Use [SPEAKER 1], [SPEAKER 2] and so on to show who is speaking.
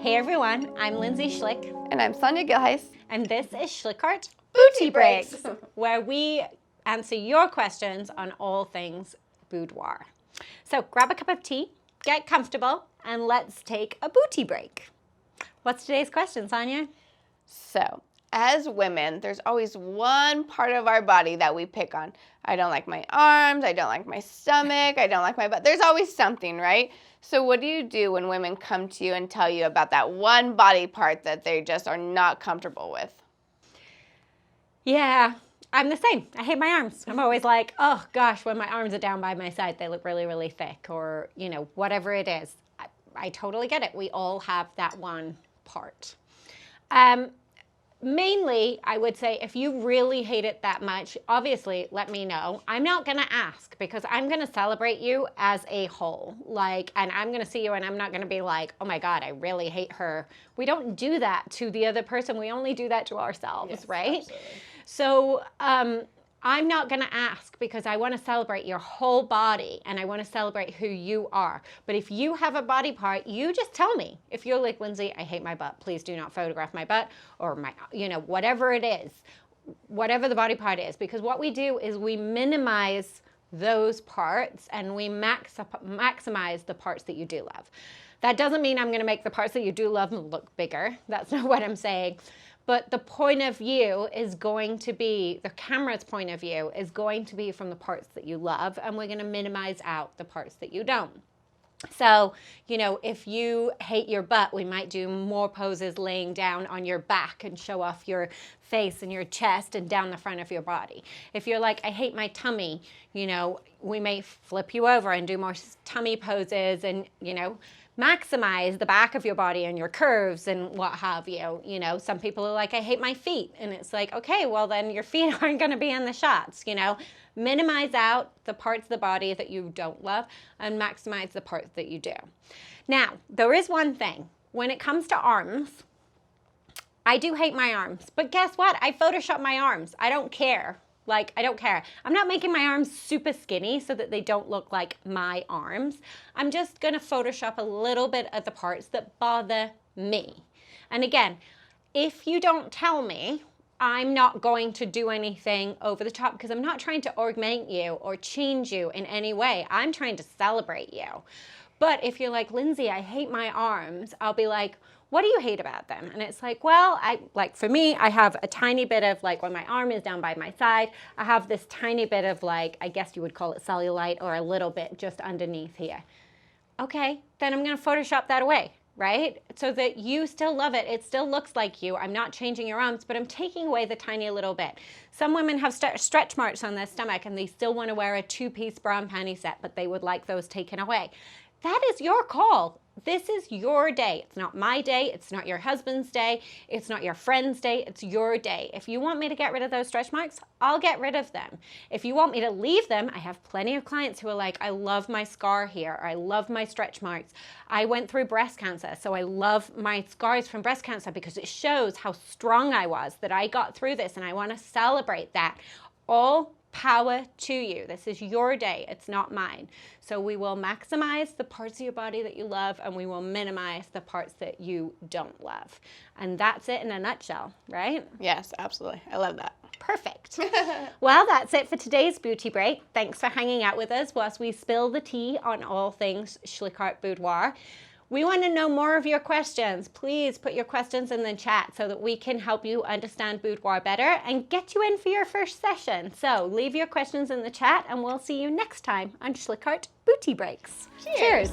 [SPEAKER 1] Hey everyone, I'm Lindsay Schlick.
[SPEAKER 2] And I'm Sonia Gilheis.
[SPEAKER 1] And this is SchlickArt
[SPEAKER 2] Bou-Tea
[SPEAKER 1] Breaks,
[SPEAKER 2] Breaks,
[SPEAKER 1] where we answer your questions on all things boudoir. So grab a cup of tea, get comfortable, and let's take a Bou-Tea break. What's today's question, Sonia?
[SPEAKER 2] So, as women, there's always one part of our body that we pick on. I don't like my arms, I don't like my stomach, I don't like my butt. There's always something, right? So what do you do when women come to you and tell you about that one body part that they just are not comfortable with?
[SPEAKER 1] Yeah, I'm the same. I hate my arms. I'm always like, oh gosh, when my arms are down by my side, they look really, really thick, or, you know, whatever it is. I totally get it. We all have that one part. Mainly, I would say if you really hate it that much, obviously let me know. I'm not gonna ask because I'm gonna celebrate you as a whole. And I'm gonna see you and I'm not gonna be like, oh my God, I really hate her. We don't do that to the other person. We only do that to ourselves, yes, right? Absolutely. So I'm not gonna ask because I wanna celebrate your whole body and I wanna celebrate who you are. But if you have a body part, you just tell me. If you're like, Lindsay, I hate my butt, please do not photograph my butt or my, you know, whatever it is, whatever the body part is. Because what we do is we minimize those parts and we maximize the parts that you do love. That doesn't mean I'm gonna make the parts that you do love look bigger. That's not what I'm saying. But the point of view is going to be, the camera's point of view is going to be from the parts that you love, and we're gonna minimize out the parts that you don't. So, you know, if you hate your butt, we might do more poses laying down on your back and show off your face and your chest and down the front of your body. If you're like, I hate my tummy, you know, we may flip you over and do more tummy poses and, you know, maximize the back of your body and your curves and what have you. You know, some people are like, I hate my feet. And it's like, okay, well then your feet aren't gonna be in the shots, you know. Minimize out the parts of the body that you don't love and maximize the parts that you do. Now, there is one thing. When it comes to arms, I do hate my arms, but guess what? I Photoshop my arms. I don't care. Like, I don't care. I'm not making my arms super skinny so that they don't look like my arms. I'm just gonna Photoshop a little bit of the parts that bother me. And again, if you don't tell me, I'm not going to do anything over the top because I'm not trying to augment you or change you in any way. I'm trying to celebrate you. But if you're like, Lindsay, I hate my arms, I'll be like, what do you hate about them? And it's like, well, for me, I have a tiny bit of like when my arm is down by my side, I have this tiny bit of like, I guess you would call it cellulite or a little bit just underneath here. Okay, then I'm gonna Photoshop that away, right? So that you still love it. It still looks like you. I'm not changing your arms, but I'm taking away the tiny little bit. Some women have stretch marks on their stomach and they still wanna wear a two-piece bra and panty set, but they would like those taken away. That is your call. This is your day. It's not my day. It's not your husband's day. It's not your friend's day. It's your day. If you want me to get rid of those stretch marks, I'll get rid of them. If you want me to leave them, I have plenty of clients who are like, I love my scar here. Or I love my stretch marks. I went through breast cancer, so I love my scars from breast cancer because it shows how strong I was, that I got through this, and I want to celebrate that. All power to you. This is your day. It's not mine. So we will maximize the parts of your body that you love and we will minimize the parts that you don't love. And that's it in a nutshell, right?
[SPEAKER 2] Yes, absolutely. I love that.
[SPEAKER 1] Perfect. Well, that's it for today's Bou-Tea break. Thanks for hanging out with us whilst we spill the tea on all things SchlickArt boudoir. We want to know more of your questions. Please put your questions in the chat so that we can help you understand boudoir better and get you in for your first session. So leave your questions in the chat and we'll see you next time on SchlickArt Bou-Tea Breaks. Cheers.